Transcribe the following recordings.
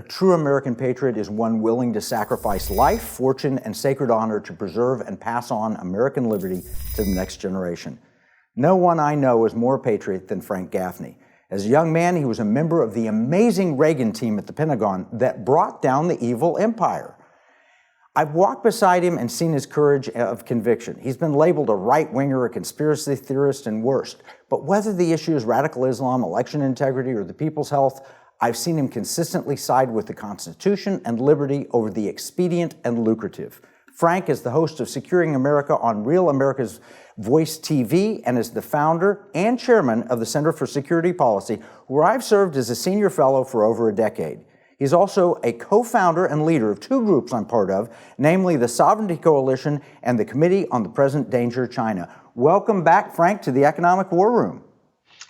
true American patriot is one willing to sacrifice life, fortune, and sacred honor to preserve and pass on American liberty to the next generation. No one I know is more a patriot than Frank Gaffney. As a young man, he was a member of the amazing Reagan team at the Pentagon that brought down the evil empire. I've walked beside him and seen his courage of conviction. He's been labeled a right-winger, a conspiracy theorist, and worse. But whether the issue is radical Islam, election integrity, or the people's health, I've seen him consistently side with the Constitution and liberty over the expedient and lucrative. Frank is the host of Securing America on Real America's Voice TV and is the founder and chairman of the Center for Security Policy, where I've served as a senior fellow for over a decade. He's also a co-founder and leader of two groups I'm part of, namely the Sovereignty Coalition and the Committee on the Present Danger of China. Welcome back, Frank, to the Economic War Room.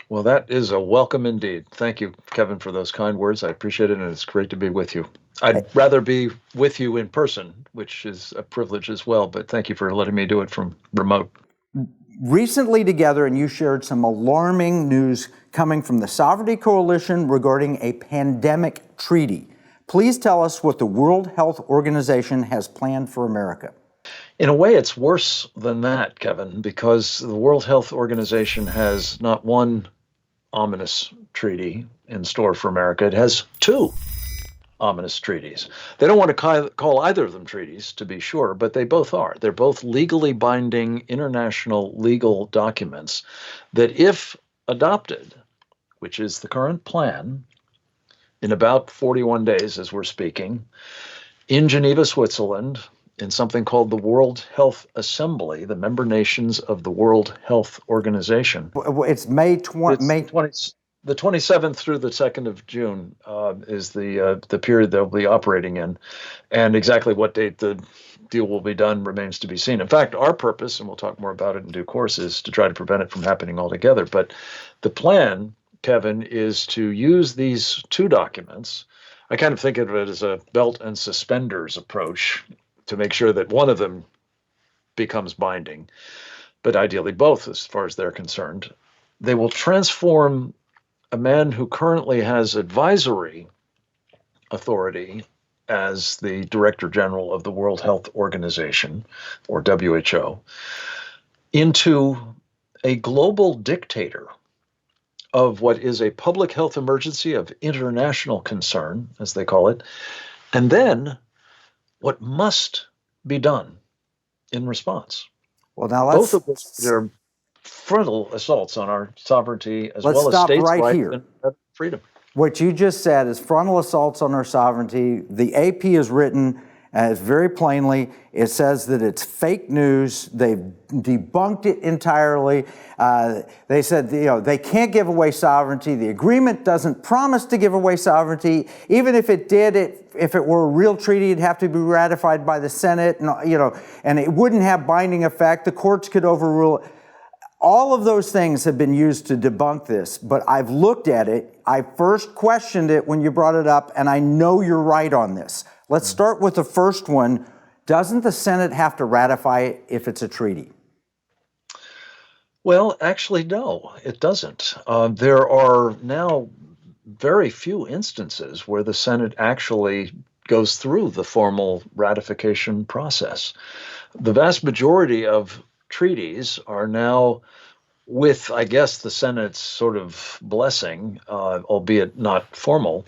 Well, that is a welcome indeed. Thank you, Kevin, for those kind words. I appreciate it, and it's great to be with you. I'd rather be with you in person, which is a privilege as well, but thank you for letting me do it from remote. Recently together, and you shared some alarming news coming from the Sovereignty Coalition regarding a pandemic treaty. Please tell us what the World Health Organization has planned for America. In a way, it's worse than that, Kevin, because the World Health Organization has not one ominous treaty in store for America. It has two ominous treaties. They don't want to call either of them treaties, to be sure, but they both are. They're both legally binding international legal documents that, if adopted, which is the current plan, in about 41 days as we're speaking, in Geneva, Switzerland, in something called the World Health Assembly, the member nations of the World Health Organization. It's May 20. The 27th through the 2nd of June is the period they'll be operating in. And exactly what date the deal will be done remains to be seen. In fact, our purpose, and we'll talk more about it in due course, is to try to prevent it from happening altogether. But the plan, Kevin, is to use these two documents. I kind of think of it as a belt and suspenders approach to make sure that one of them becomes binding, but ideally both as far as they're concerned. They will transform a man who currently has advisory authority as the Director General of the World Health Organization, or WHO, into a global dictator of what is a public health emergency of international concern, as they call it, and then what must be done in response. Well, now both of which are frontal assaults on our sovereignty as well as states' rights and freedom. What you just said is frontal assaults on our sovereignty. The AP has written very plainly, it says that it's fake news. They've debunked it entirely. They said, they can't give away sovereignty. The agreement doesn't promise to give away sovereignty. Even if it did, if it were a real treaty, it'd have to be ratified by the Senate, and it wouldn't have binding effect. The courts could overrule it. All of those things have been used to debunk this, but I've looked at it. I first questioned it when you brought it up, and I know you're right on this. Let's start with the first one. Doesn't the Senate have to ratify it if it's a treaty? Well, actually, no, it doesn't. There are now very few instances where the Senate actually goes through the formal ratification process. The vast majority of treaties are now, with, I guess, the Senate's sort of blessing, albeit not formal,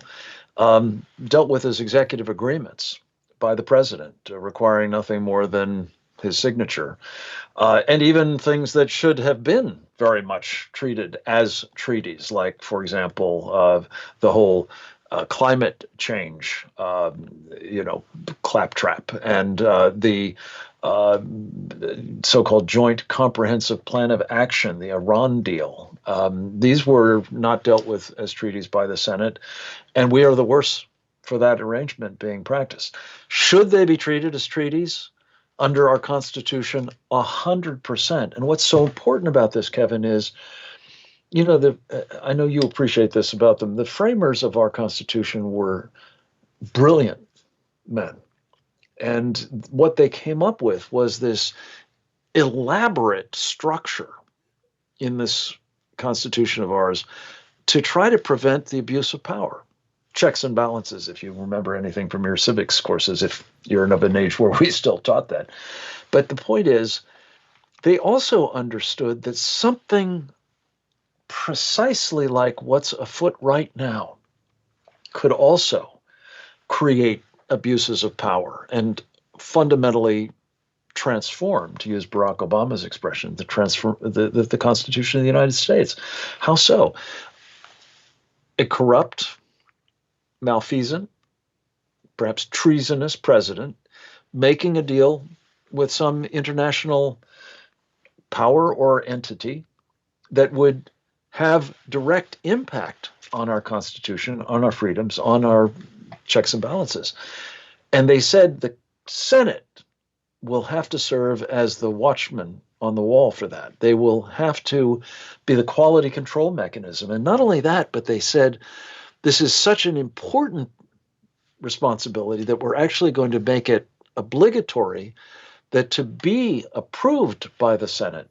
dealt with as executive agreements by the president, requiring nothing more than his signature. And even things that should have been very much treated as treaties, like, for example, the whole climate change, claptrap, and the so-called Joint Comprehensive Plan of Action, the Iran deal. These were not dealt with as treaties by the Senate, and we are the worse for that arrangement being practiced. Should they be treated as treaties? Under our Constitution, 100%. And what's so important about this, Kevin, is, I know you appreciate this about them. The framers of our Constitution were brilliant men. And what they came up with was this elaborate structure in this Constitution of ours to try to prevent the abuse of power, checks and balances, if you remember anything from your civics courses, if you're of an age where we still taught that. But the point is, they also understood that something precisely like what's afoot right now could also create abuses of power and fundamentally transform, to use Barack Obama's expression, the Constitution of the United States. How so? A corrupt, malfeasant, perhaps treasonous president making a deal with some international power or entity that would have direct impact on our Constitution, on our freedoms, on our checks and balances. And they said the Senate will have to serve as the watchman on the wall for that. They will have to be the quality control mechanism. And not only that, but they said this is such an important responsibility that we're actually going to make it obligatory that to be approved by the Senate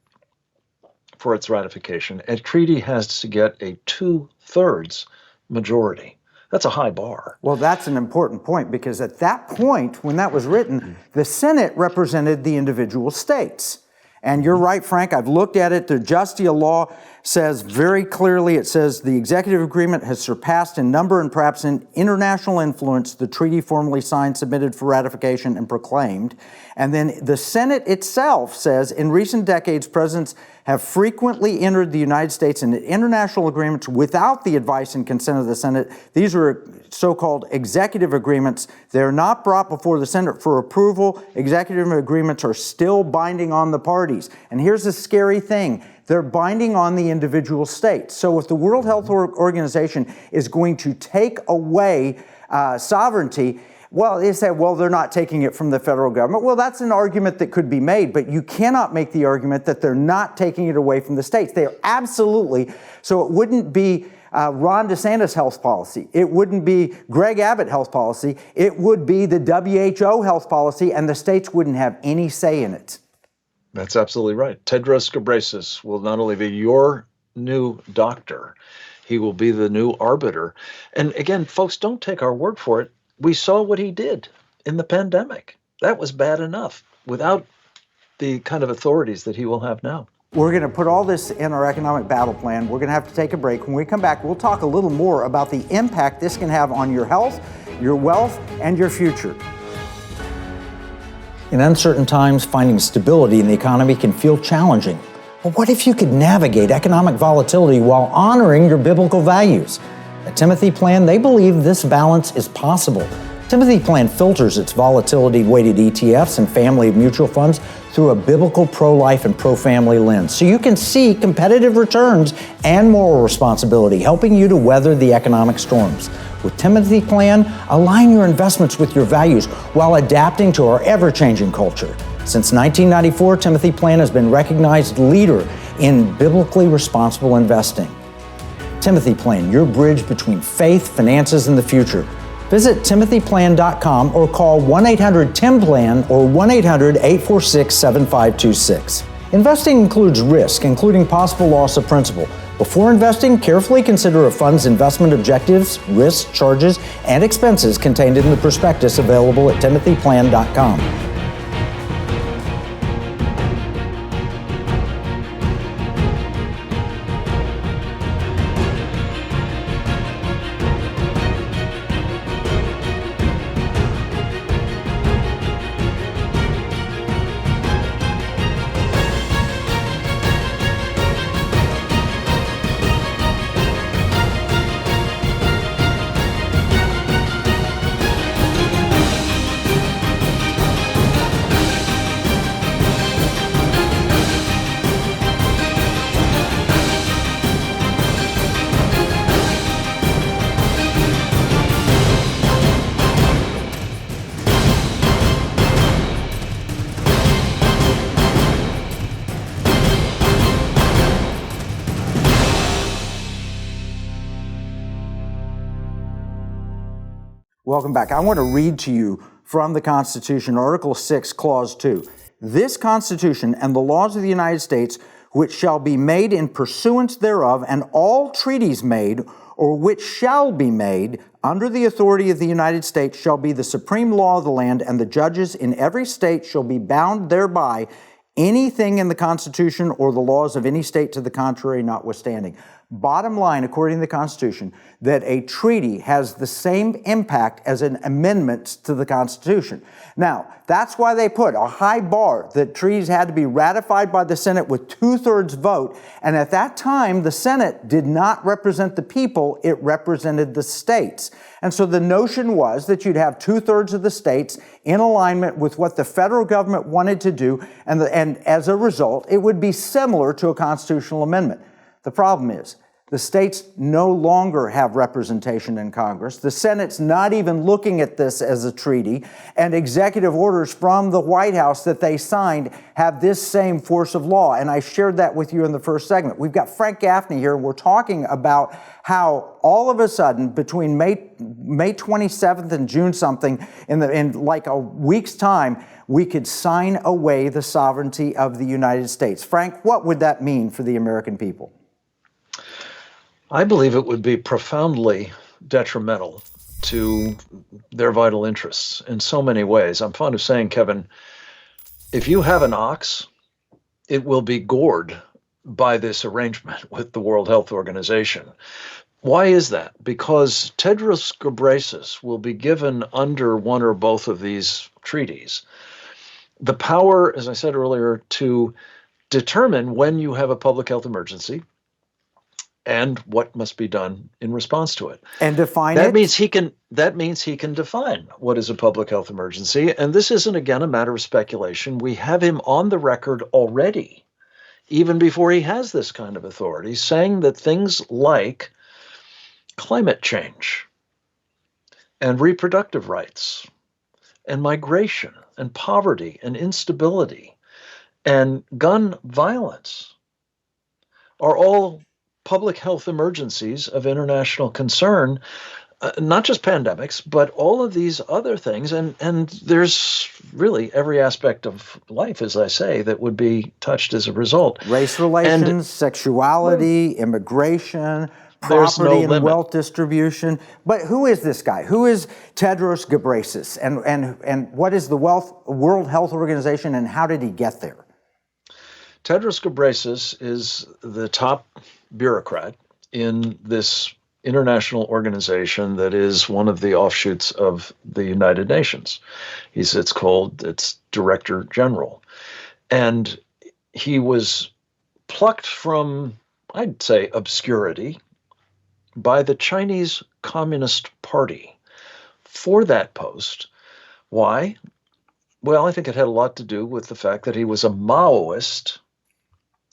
for its ratification, a treaty has to get a 2/3 majority. That's a high bar. Well, that's an important point, because at that point, when that was written, the Senate represented the individual states. And you're right, Frank, I've looked at it. The Justia law says very clearly, it says the executive agreement has surpassed in number and perhaps in international influence the treaty formally signed, submitted for ratification, and proclaimed. And then the Senate itself says, in recent decades, presidents have frequently entered the United States into international agreements without the advice and consent of the Senate. These are so-called executive agreements. They're not brought before the Senate for approval. Executive agreements are still binding on the parties. And here's the scary thing. They're binding on the individual states. So if the World Health Organization is going to take away sovereignty, well, they say, well, they're not taking it from the federal government. Well, that's an argument that could be made, but you cannot make the argument that they're not taking it away from the states. They are absolutely, so it wouldn't be Ron DeSantis' health policy. It wouldn't be Greg Abbott health policy. It would be the WHO health policy, and the states wouldn't have any say in it. That's absolutely right. Tedros Ghebreyesus will not only be your new doctor, he will be the new arbiter. And again, folks, don't take our word for it. We saw what he did in the pandemic. That was bad enough without the kind of authorities that he will have now. We're going to put all this in our economic battle plan. We're going to have to take a break. When we come back, we'll talk a little more about the impact this can have on your health, your wealth, and your future. In uncertain times, finding stability in the economy can feel challenging. But what if you could navigate economic volatility while honoring your biblical values? At Timothy Plan, they believe this balance is possible. Timothy Plan filters its volatility-weighted ETFs and family of mutual funds through a biblical pro-life and pro-family lens, so you can see competitive returns and moral responsibility, helping you to weather the economic storms. With Timothy Plan, align your investments with your values while adapting to our ever-changing culture. Since 1994, Timothy Plan has been recognized leader in biblically responsible investing. Timothy Plan, your bridge between faith, finances, and the future. Visit timothyplan.com or call 1-800-TIM-PLAN or 1-800-846-7526. Investing includes risk, including possible loss of principal. Before investing, carefully consider a fund's investment objectives, risks, charges, and expenses contained in the prospectus available at timothyplan.com. Welcome back. I want to read to you from the Constitution, Article 6, Clause 2. This Constitution and the laws of the United States, which shall be made in pursuance thereof, and all treaties made or which shall be made under the authority of the United States shall be the supreme law of the land, and the judges in every state shall be bound thereby, anything in the Constitution or the laws of any state to the contrary notwithstanding. Bottom line, according to the Constitution, that a treaty has the same impact as an amendment to the Constitution. Now, that's why they put a high bar that treaties had to be ratified by the Senate with 2/3 vote. And at that time, the Senate did not represent the people, it represented the states. And so the notion was that you'd have 2/3 of the states in alignment with what the federal government wanted to do, and as a result, it would be similar to a constitutional amendment. The problem is, the states no longer have representation in Congress. The Senate's not even looking at this as a treaty, and executive orders from the White House that they signed have this same force of law. And I shared that with you in the first segment. We've got Frank Gaffney here, and we're talking about how all of a sudden, between May 27th and June something, in like a week's time, we could sign away the sovereignty of the United States. Frank, what would that mean for the American people? I believe it would be profoundly detrimental to their vital interests in so many ways. I'm fond of saying, Kevin, if you have an ox, it will be gored by this arrangement with the World Health Organization. Why is that? Because Tedros Ghebreyesus will be given under one or both of these treaties the power, as I said earlier, to determine when you have a public health emergency and what must be done in response to it. And define that it? That means he can define what is a public health emergency. And this isn't, again, a matter of speculation. We have him on the record already, even before he has this kind of authority, saying that things like climate change and reproductive rights and migration and poverty and instability and gun violence are all public health emergencies of international concern, not just pandemics, but all of these other things. And there's really every aspect of life, as I say, that would be touched as a result. Race relations, sexuality, immigration, there's no property and limit. wealth distribution. But who is this guy? Who is Tedros Ghebreyesus? And what is the World Health Organization, and how did he get there? Tedros Ghebreyesus is the top bureaucrat in this international organization that is one of the offshoots of the United Nations. It's Director General. And he was plucked from, I'd say, obscurity by the Chinese Communist Party for that post. Why? Well, I think it had a lot to do with the fact that he was a Maoist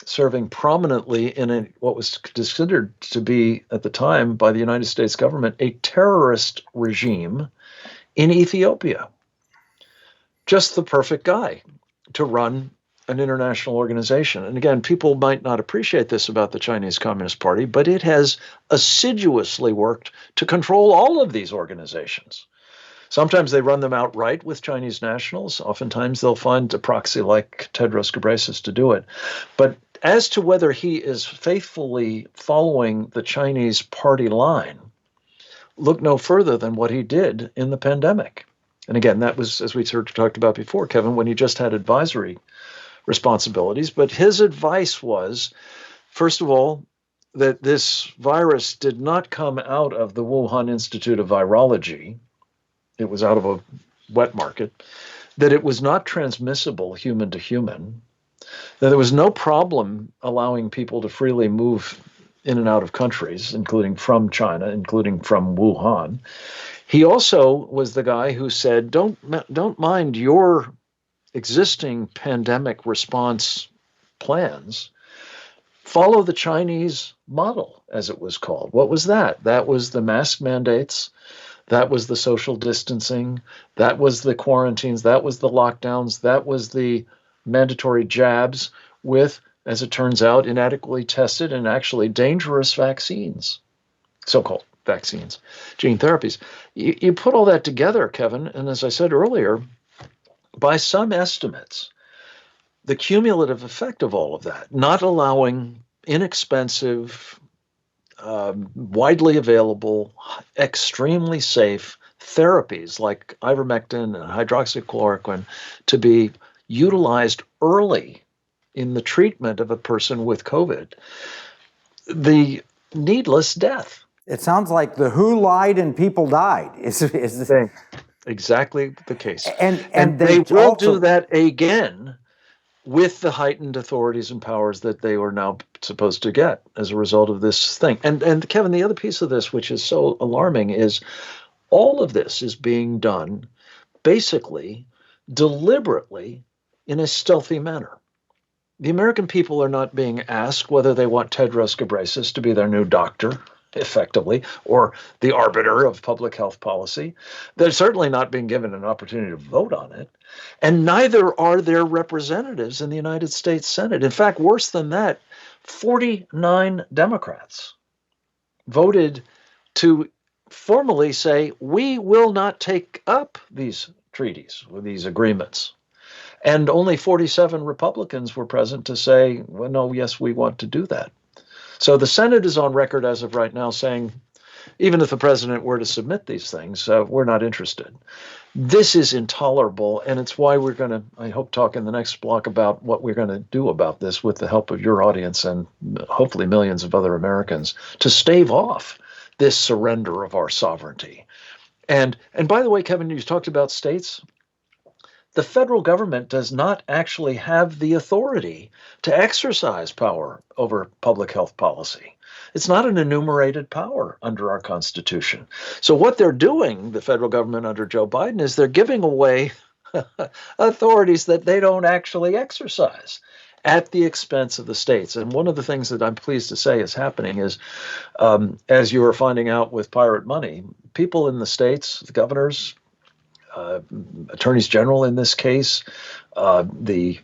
serving prominently in what was considered to be, at the time, by the United States government, a terrorist regime in Ethiopia. Just the perfect guy to run an international organization. And again, people might not appreciate this about the Chinese Communist Party, but it has assiduously worked to control all of these organizations. Sometimes they run them outright with Chinese nationals. Oftentimes they'll find a proxy like Tedros Ghebreyesus to do it. But as to whether he is faithfully following the Chinese party line, look no further than what he did in the pandemic. And again, that was, as we sort of talked about before, Kevin, when he just had advisory responsibilities. But his advice was, first of all, that this virus did not come out of the Wuhan Institute of Virology. It was out of a wet market. That it was not transmissible human to human. That there was no problem allowing people to freely move in and out of countries, including from China, including from Wuhan. He also was the guy who said, don't mind your existing pandemic response plans. Follow the Chinese model, as it was called. What was that? That was the mask mandates. That was the social distancing. That was the quarantines. That was the lockdowns. That was the mandatory jabs with, as it turns out, inadequately tested and actually dangerous vaccines, so-called vaccines, gene therapies. You put all that together, Kevin, and as I said earlier, by some estimates, the cumulative effect of all of that, not allowing inexpensive widely available, extremely safe therapies like ivermectin and hydroxychloroquine to be utilized early in the treatment of a person with COVID. The needless death. It sounds like the WHO lied and people died. Exactly the case. And they will also do that again with the heightened authorities and powers that they are now supposed to get as a result of this thing. And Kevin, the other piece of this, which is so alarming, is all of this is being done basically deliberately in a stealthy manner. The American people are not being asked whether they want Tedros Ghebreyesus to be their new doctor, effectively, or the arbiter of public health policy. They're certainly not being given an opportunity to vote on it. And neither are their representatives in the United States Senate. In fact, worse than that, 49 Democrats voted to formally say, we will not take up these treaties, or these agreements. And only 47 Republicans were present to say, well, no, yes, we want to do that. So the Senate is on record as of right now saying, even if the president were to submit these things, we're not interested. This is intolerable, and it's why we're going to, I hope, talk in the next block about what we're going to do about this with the help of your audience and hopefully millions of other Americans to stave off this surrender of our sovereignty. And by the way, Kevin, you talked about states. The federal government does not actually have the authority to exercise power over public health policy. It's not an enumerated power under our Constitution. So what they're doing, the federal government under Joe Biden, is they're giving away authorities that they don't actually exercise at the expense of the states. And one of the things that I'm pleased to say is happening is, as you are finding out with pirate money, people in the states, the governors, attorneys general in this case, the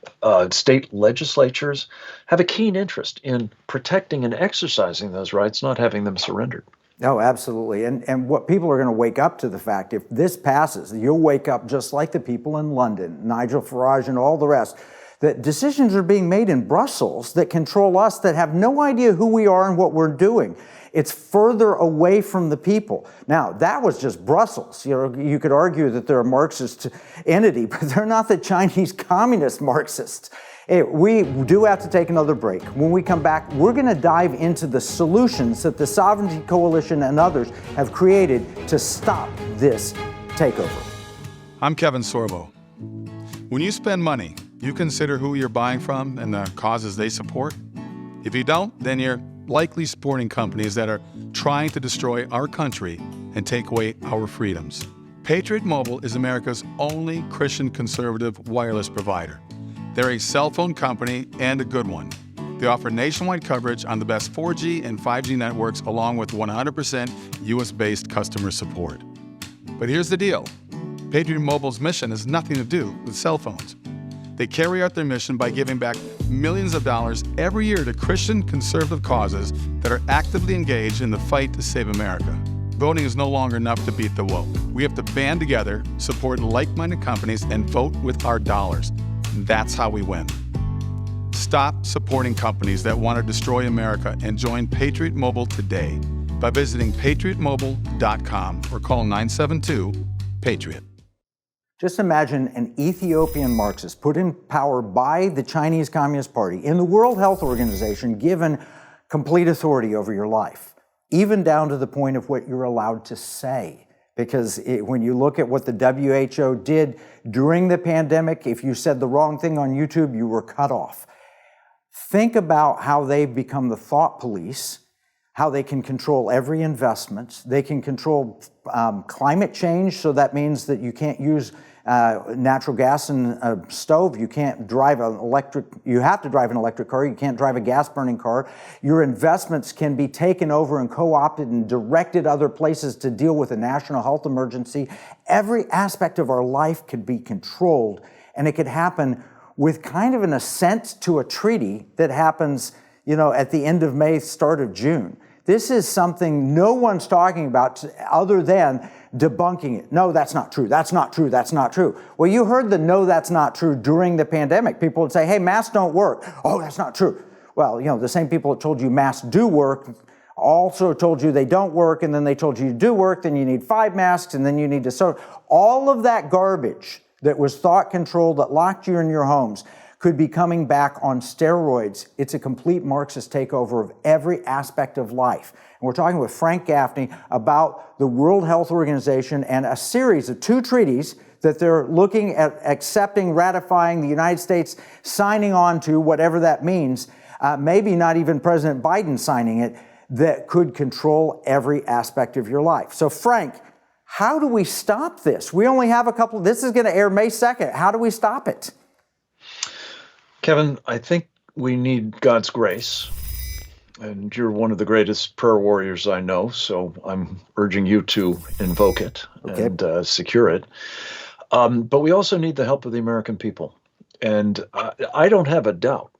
state legislatures have a keen interest in protecting and exercising those rights, not having them surrendered. No, absolutely. And what people are going to wake up to the fact, if this passes, you'll wake up just like the people in London, Nigel Farage and all the rest, that decisions are being made in Brussels that control us, that have no idea who we are and what we're doing. It's further away from the people. Now, that was just Brussels. You know, you could argue that they're a Marxist entity, but they're not the Chinese communist Marxists. Hey, we do have to take another break. When we come back, we're going to dive into the solutions that the Sovereignty Coalition and others have created to stop this takeover. I'm Kevin Sorbo. When you spend money, you consider who you're buying from and the causes they support. If you don't, then you're likely supporting companies that are trying to destroy our country and take away our freedoms. Patriot Mobile is America's only Christian conservative wireless provider. They're a cell phone company and a good one. They offer nationwide coverage on the best 4G and 5G networks along with 100% US-based customer support. But here's the deal. Patriot Mobile's mission has nothing to do with cell phones. They carry out their mission by giving back millions of dollars every year to Christian conservative causes that are actively engaged in the fight to save America. Voting is no longer enough to beat the woke. We have to band together, support like-minded companies, and vote with our dollars. That's how we win. Stop supporting companies that want to destroy America and join Patriot Mobile today by visiting patriotmobile.com or call 972-PATRIOT. Just imagine an Ethiopian Marxist put in power by the Chinese Communist Party in the World Health Organization, given complete authority over your life, even down to the point of what you're allowed to say. Because when you look at what the WHO did during the pandemic, if you said the wrong thing on YouTube, you were cut off. Think about how they've become the thought police, how they can control every investment. They can control climate change, so that means that you can't use natural gas in a stove. You can't drive an electric, you have to drive an electric car. You can't drive a gas-burning car. Your investments can be taken over and co-opted and directed other places to deal with a national health emergency. Every aspect of our life could be controlled, and it could happen with kind of an assent to a treaty that happens, you know, at the end of May, start of June. This is something no one's talking about other than debunking it. No, that's not true. That's not true. That's not true. Well, you heard the no, that's not true during the pandemic. People would say, hey, masks don't work. Oh, that's not true. Well, you know, the same people that told you masks do work also told you they don't work, and then they told you do work, then you need 5 masks, and then you need to... So all of that garbage that was thought control that locked you in your homes could be coming back on steroids. It's a complete Marxist takeover of every aspect of life. And we're talking with Frank Gaffney about the World Health Organization and a series of 2 treaties that they're looking at accepting, ratifying, the United States signing on to, whatever that means, maybe not even President Biden signing it, that could control every aspect of your life. So Frank, how do we stop this? We only have a couple, this is gonna air May 2nd. How do we stop it? Kevin, I think we need God's grace. And you're one of the greatest prayer warriors I know, so I'm urging you to invoke it and secure it. But we also need the help of the American people. And I don't have a doubt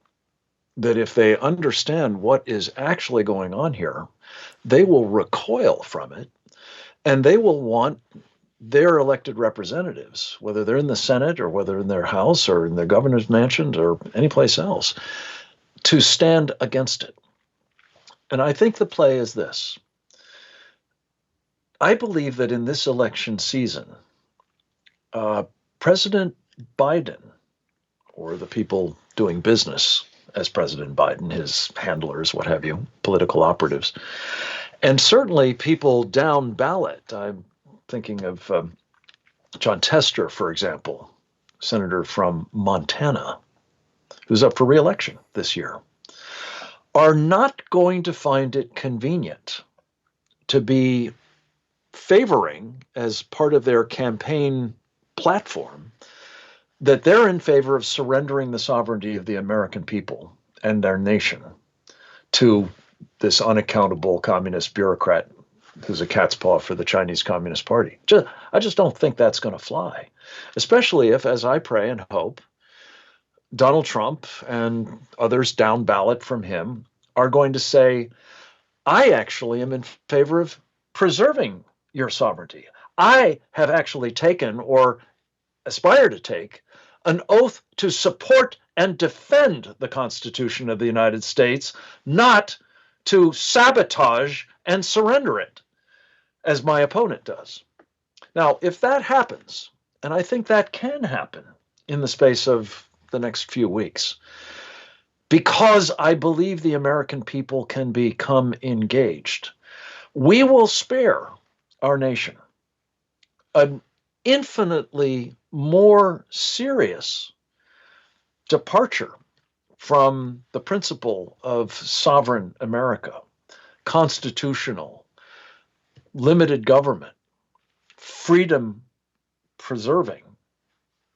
that if they understand what is actually going on here, they will recoil from it, and they will want their elected representatives, whether they're in the Senate or whether in their house or in their governor's mansions or anyplace else, to stand against it. And I think the play is this. I believe that in this election season, President Biden, or the people doing business as President Biden, his handlers, what have you, political operatives, and certainly people down ballot. I'm thinking of John Tester, for example, senator from Montana, who's up for re-election this year, are not going to find it convenient to be favoring, as part of their campaign platform, that they're in favor of surrendering the sovereignty of the American people and their nation to this unaccountable communist bureaucrat who's a cat's paw for the Chinese Communist Party. I just don't think that's going to fly, especially if, as I pray and hope, Donald Trump and others down ballot from him are going to say, I actually am in favor of preserving your sovereignty. I have actually taken, or aspire to take, an oath to support and defend the Constitution of the United States, not to sabotage and surrender it, as my opponent does. Now, if that happens, and I think that can happen in the space of the next few weeks, because I believe the American people can become engaged, we will spare our nation an infinitely more serious departure from the principle of sovereign America, constitutional, limited government, freedom preserving,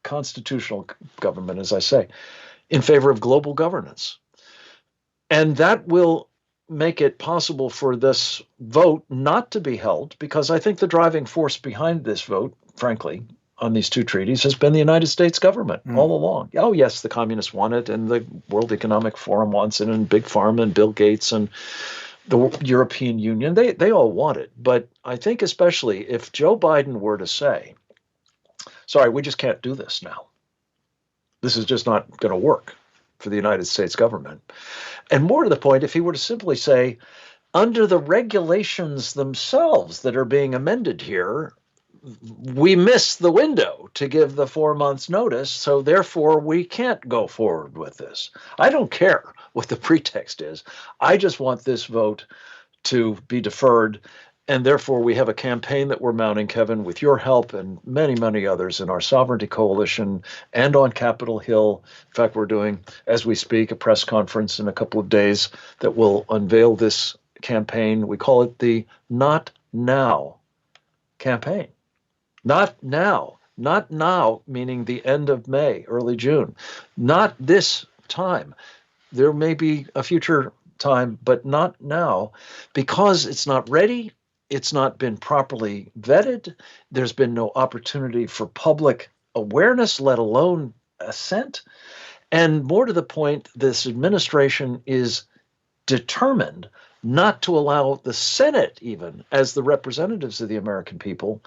constitutional government, as I say, in favor of global governance. And that will make it possible for this vote not to be held, because I think the driving force behind this vote, frankly, on these 2 treaties has been the United States government all along. Oh, yes, the communists want it, and the World Economic Forum wants it, and Big Pharma and Bill Gates and the European Union, they all want it. But I think especially if Joe Biden were to say, sorry, we just can't do this now. This is just not going to work for the United States government. And more to the point, if he were to simply say, under the regulations themselves that are being amended here, we missed the window to give the 4 months notice, so therefore we can't go forward with this. I don't care what the pretext is. I just want this vote to be deferred, and therefore we have a campaign that we're mounting, Kevin, with your help and many, many others in our Sovereignty Coalition and on Capitol Hill. In fact, we're doing, as we speak, a press conference in a couple of days that will unveil this campaign. We call it the Not Now campaign. Not now. Not now, meaning the end of May, early June. Not this time. There may be a future time, but not now, because it's not ready. It's not been properly vetted. There's been no opportunity for public awareness, let alone assent. And more to the point, this administration is determined not to allow the Senate, even as the representatives of the American people,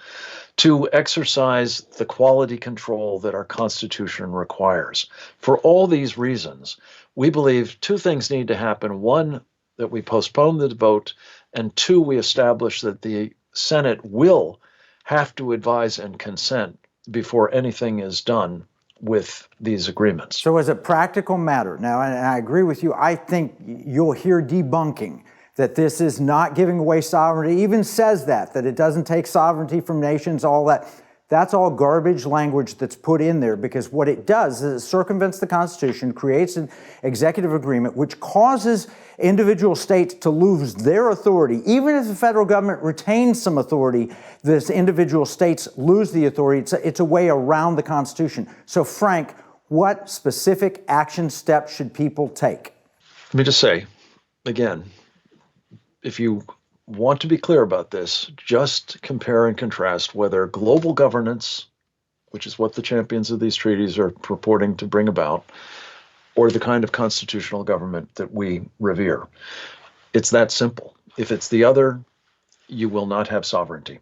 to exercise the quality control that our Constitution requires. For all these reasons, we believe 2 things need to happen. One, that we postpone the vote, And two, we establish that the Senate will have to advise and consent before anything is done with these agreements. So as a practical matter, now, and I agree with you, I think you'll hear debunking that this is not giving away sovereignty, even says that it doesn't take sovereignty from nations, all that. That's all garbage language that's put in there, because what it does is it circumvents the Constitution, creates an executive agreement which causes individual states to lose their authority. Even if the federal government retains some authority, this individual states lose the authority. It's a way around the Constitution. So, Frank, what specific action steps should people take? Let me just say, again, if you want to be clear about this, just compare and contrast whether global governance, which is what the champions of these treaties are purporting to bring about, or the kind of constitutional government that we revere. It's that simple. If it's the other, you will not have sovereignty.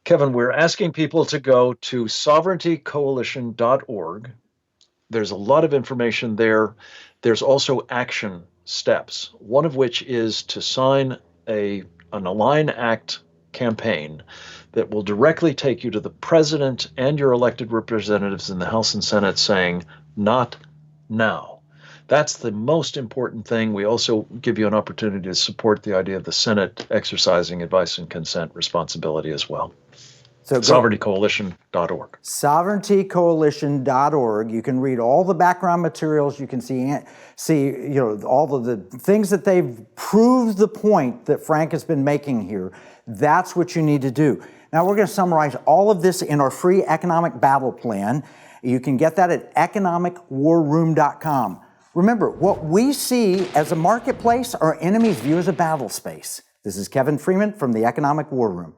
Kevin, we're asking people to go to sovereigntycoalition.org. There's a lot of information there. There's also action steps, one of which is to sign an Align Act campaign that will directly take you to the president and your elected representatives in the House and Senate saying, not now. That's the most important thing. We also give you an opportunity to support the idea of the Senate exercising advice and consent responsibility as well. So sovereigntycoalition.org. Sovereigntycoalition.org. You can read all the background materials. You can see all of the things that they've proved the point that Frank has been making here. That's what you need to do. Now we're going to summarize all of this in our free economic battle plan. You can get that at economicwarroom.com. Remember, what we see as a marketplace, our enemies view as a battle space. This is Kevin Freeman from the Economic War Room.